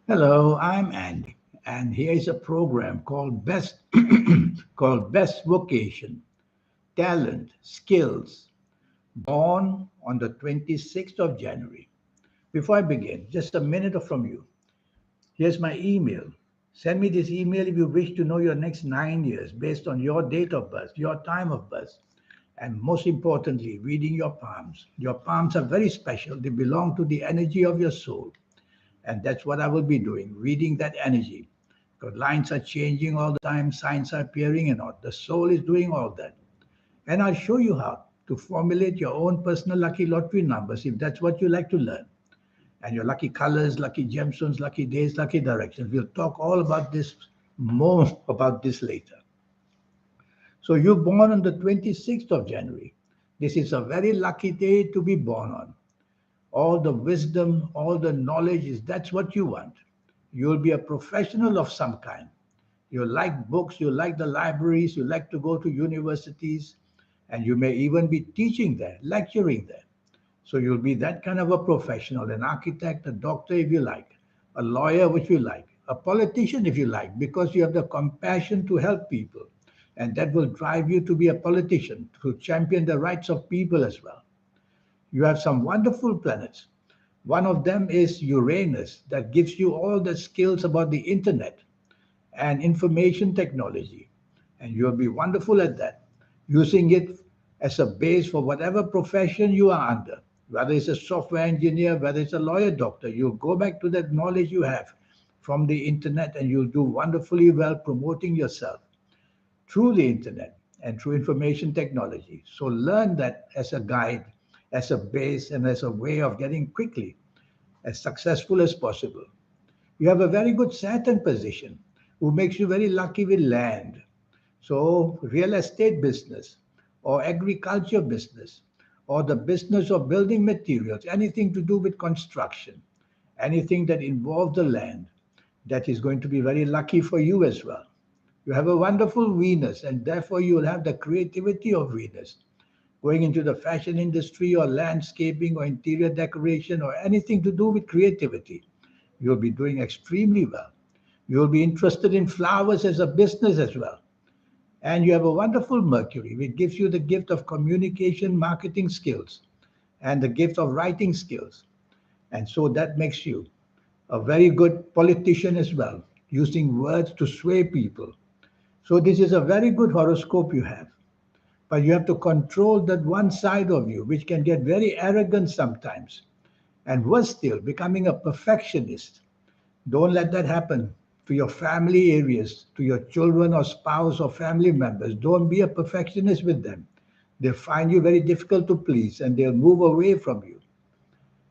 Hello, I'm Andy, and here is a program called Best called Best Vocation, Talent, Skills, born on the 26th of January. Before I begin, just a minute from you. Here's my email. Send me this email if you wish to know your next 9 years based on your date of birth, your time of birth, and most importantly, reading your palms. Your palms are very special. They belong to the energy of your soul. And that's what I will be doing, reading that energy. Because lines are changing all the time, signs are appearing, and all. The soul is doing all that. And I'll show you how to formulate your own personal lucky lottery numbers if that's what you like to learn. And your lucky colors, lucky gemstones, lucky days, lucky directions. We'll talk all about this, more about this later. So you're born on the 26th of January. This is a very lucky day to be born on. All the wisdom, all the knowledge is that's what you want. You'll be a professional of some kind. You like books, you like the libraries, you like to go to universities, and you may even be teaching there, lecturing there. So you'll be that kind of a professional, an architect, a doctor if you like, a lawyer if you like, a politician if you like, because you have the compassion to help people. And that will drive you to be a politician, to champion the rights of people as well. You have some wonderful planets. One of them is Uranus, that gives you all the skills about the internet and information technology. And you'll be wonderful at that, using it as a base for whatever profession you are under, whether it's a software engineer, whether it's a lawyer, doctor. You'll go back to that knowledge you have from the internet and you'll do wonderfully well promoting yourself through the internet and through information technology. So learn that as a guide, as a base, and as a way of getting quickly as successful as possible. You have a very good Saturn position, who makes you very lucky with land. So real estate business or agriculture business or the business of building materials, anything to do with construction, anything that involves the land, that is going to be very lucky for you as well. You have a wonderful Venus, and therefore you will have the creativity of Venus. Going into the fashion industry or landscaping or interior decoration or anything to do with creativity, you'll be doing extremely well. You'll be interested in flowers as a business as well. And you have a wonderful Mercury, which gives you the gift of communication, marketing skills, and the gift of writing skills. And so that makes you a very good politician as well, using words to sway people. So this is a very good horoscope you have. But you have to control that one side of you, which can get very arrogant sometimes. And worse still, becoming a perfectionist. Don't let that happen to your family areas, to your children or spouse or family members. Don't be a perfectionist with them. They'll find you very difficult to please and they'll move away from you.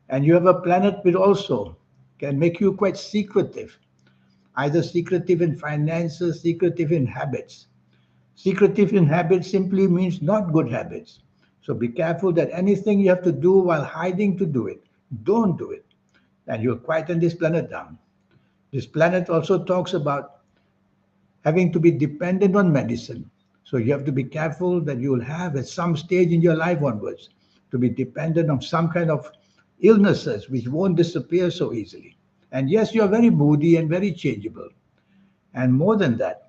And you have a planet which also can make you quite secretive, either secretive in finances, secretive in habits. Secretive in habits simply means not good habits. So be careful that anything you have to do while hiding to do it, don't do it. And you'll quieten this planet down. This planet also talks about having to be dependent on medicine. So you have to be careful that you will have at some stage in your life onwards to be dependent on some kind of illnesses which won't disappear so easily. And yes, you're very moody and very changeable. And more than that,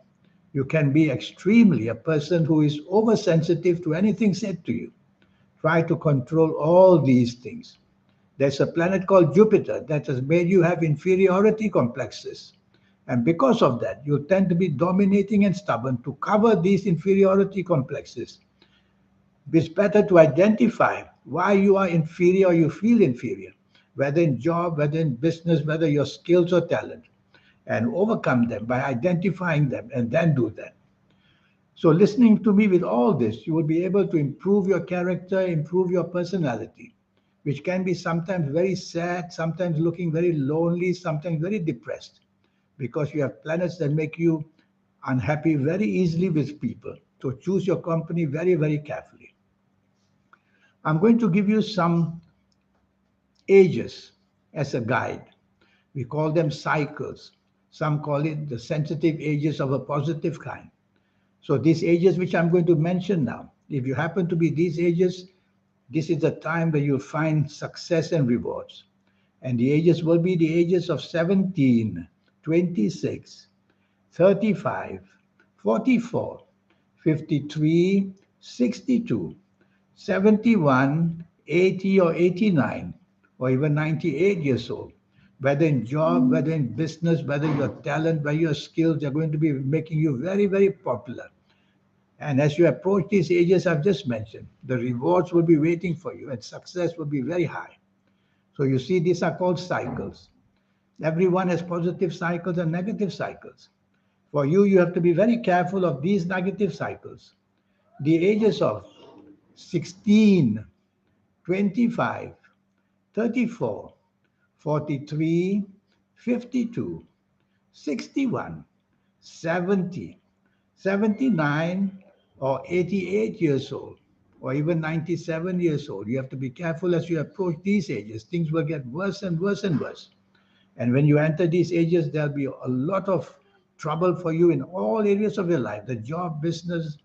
you can be extremely a person who is oversensitive to anything said to you. Try to control all these things. There's a planet called Jupiter that has made you have inferiority complexes. And because of that, you tend to be dominating and stubborn. To cover these inferiority complexes, it's better to identify why you are inferior or you feel inferior, whether in job, whether in business, whether your skills or talent, and overcome them by identifying them and then do that. So, listening to me with all this, you will be able to improve your character, improve your personality, which can be sometimes very sad, sometimes looking very lonely, sometimes very depressed, because you have planets that make you unhappy very easily with people. So, choose your company very, very carefully. I'm going to give you some ages as a guide. We call them cycles. Some call it the sensitive ages of a positive kind. So these ages which I'm going to mention now, if you happen to be these ages, this is the time where you'll find success and rewards. And the ages will be the ages of 17, 26, 35, 44, 53, 62, 71, 80 or 89, or even 98 years old. Whether in job, whether in business, whether your talent, whether your skills, they're going to be making you very, very popular. And as you approach these ages I've just mentioned, the rewards will be waiting for you and success will be very high. So you see, these are called cycles. Everyone has positive cycles and negative cycles. For you, you have to be very careful of these negative cycles. The ages of 16, 25, 34, 43, 52, 61, 70, 79, or 88 years old, or even 97 years old. You have to be careful as you approach these ages. Things will get worse and worse and worse. And when you enter these ages, there'll be a lot of trouble for you in all areas of your life, the job, business,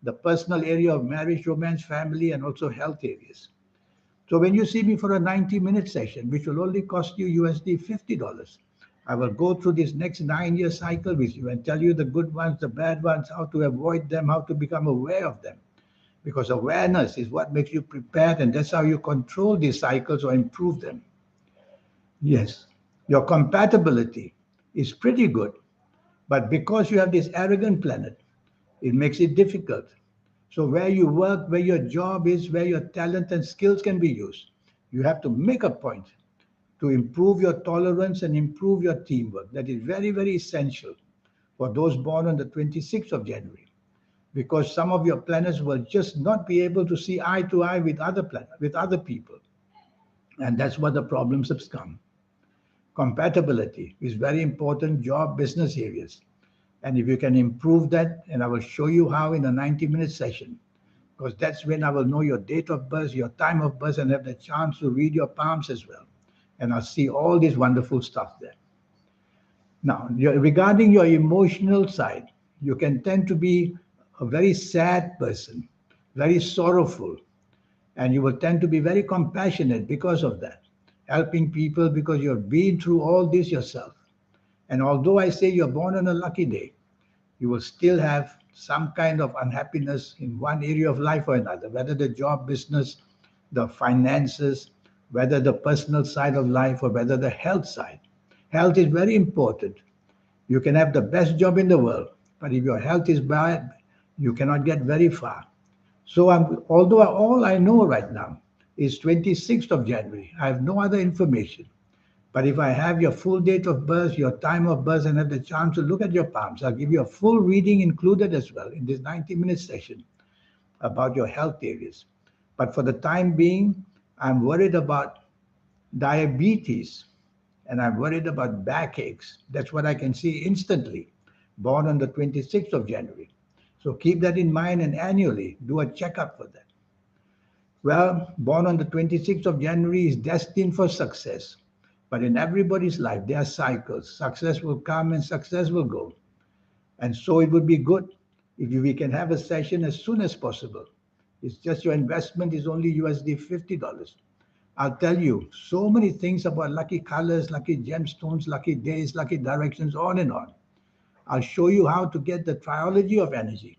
the personal area of marriage, romance, family, and also health areas. So when you see me for a 90-minute session, which will only cost you USD $50, I will go through this next 9-year cycle with you and tell you the good ones, the bad ones, how to avoid them, how to become aware of them. Because awareness is what makes you prepared, and that's how you control these cycles or improve them. Yes, your compatibility is pretty good, but because you have this arrogant planet, it makes it difficult. So where you work, where your job is, where your talent and skills can be used, you have to make a point to improve your tolerance and improve your teamwork. That is very, very essential for those born on the 26th of January, because some of your planets will just not be able to see eye to eye with other planets, with other people. And that's what the problems have come. Compatibility is very important, job, business areas. And if you can improve that, and I will show you how in a 90-minute session, because that's when I will know your date of birth, your time of birth, and have the chance to read your palms as well. And I'll see all this wonderful stuff there. Now, regarding your emotional side, you can tend to be a very sad person, very sorrowful, and you will tend to be very compassionate because of that, helping people because you've been through all this yourself. And although I say you're born on a lucky day, you will still have some kind of unhappiness in one area of life or another, whether the job, business, the finances, whether the personal side of life, or whether the health side. Health is very important. You can have the best job in the world, but if your health is bad, you cannot get very far. So although all I know right now is 26th of January, I have no other information. But if I have your full date of birth, your time of birth, and have the chance to look at your palms, I'll give you a full reading included as well in this 90-minute session about your health areas. But for the time being, I'm worried about diabetes and I'm worried about backaches. That's what I can see instantly, born on the 26th of January. So keep that in mind and annually do a checkup for that. Well, born on the 26th of January is destined for success. But in everybody's life, there are cycles. Success will come and success will go. And so it would be good if we can have a session as soon as possible. It's just your investment is only USD $50. I'll tell you so many things about lucky colors, lucky gemstones, lucky days, lucky directions, on and on. I'll show you how to get the triology of energy,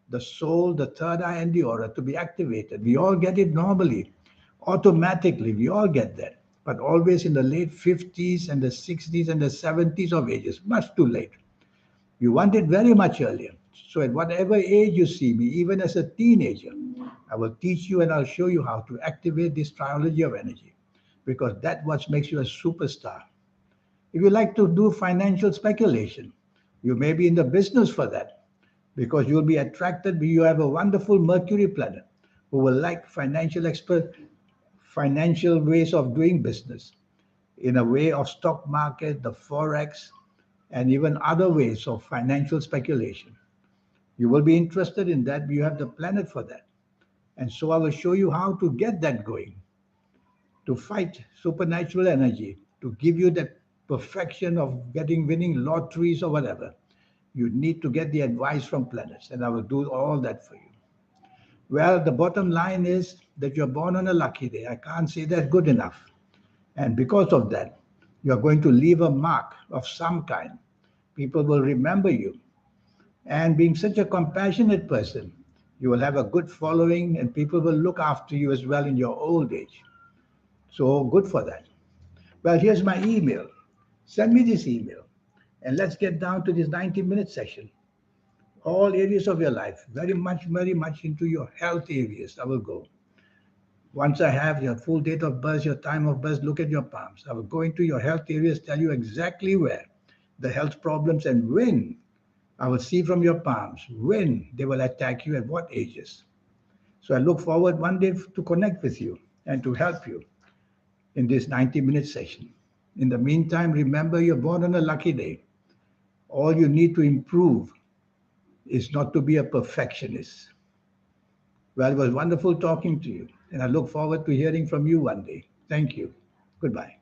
the soul, the third eye, and the aura to be activated. We all get it normally, automatically. We all get that, but always in the late 50s and the 60s and the 70s of ages, much too late. You want it very much earlier. So at whatever age you see me, even as a teenager, I will teach you and I'll show you how to activate this triology of energy, because that's what makes you a superstar. If you like to do financial speculation, you may be in the business for that, because you'll be attracted. You have a wonderful Mercury planet who will like financial expert, financial ways of doing business in a way of stock market, the forex, and even other ways of financial speculation. You will be interested in that. You have the planet for that. And so I will show you how to get that going, to fight supernatural energy, to give you that perfection of winning lotteries or whatever. You need to get the advice from planets, and I will do all that for you. Well, the bottom line is that you're born on a lucky day. I can't say that good enough. And because of that, you are going to leave a mark of some kind. People will remember you. And being such a compassionate person, you will have a good following and people will look after you as well in your old age. So good for that. Well, here's my email. Send me this email and let's get down to this 90-minute session. All areas of your life, very much into your health areas. I will go. Once I have your full date of birth, your time of birth, look at your palms. I will go into your health areas, tell you exactly where the health problems and when. I will see from your palms when they will attack you at what ages. So I look forward one day to connect with you and to help you in this 90-minute session. In the meantime, remember you're born on a lucky day. All you need to improve is not to be a perfectionist. Well, it was wonderful talking to you, and I look forward to hearing from you one day. Thank you. Goodbye.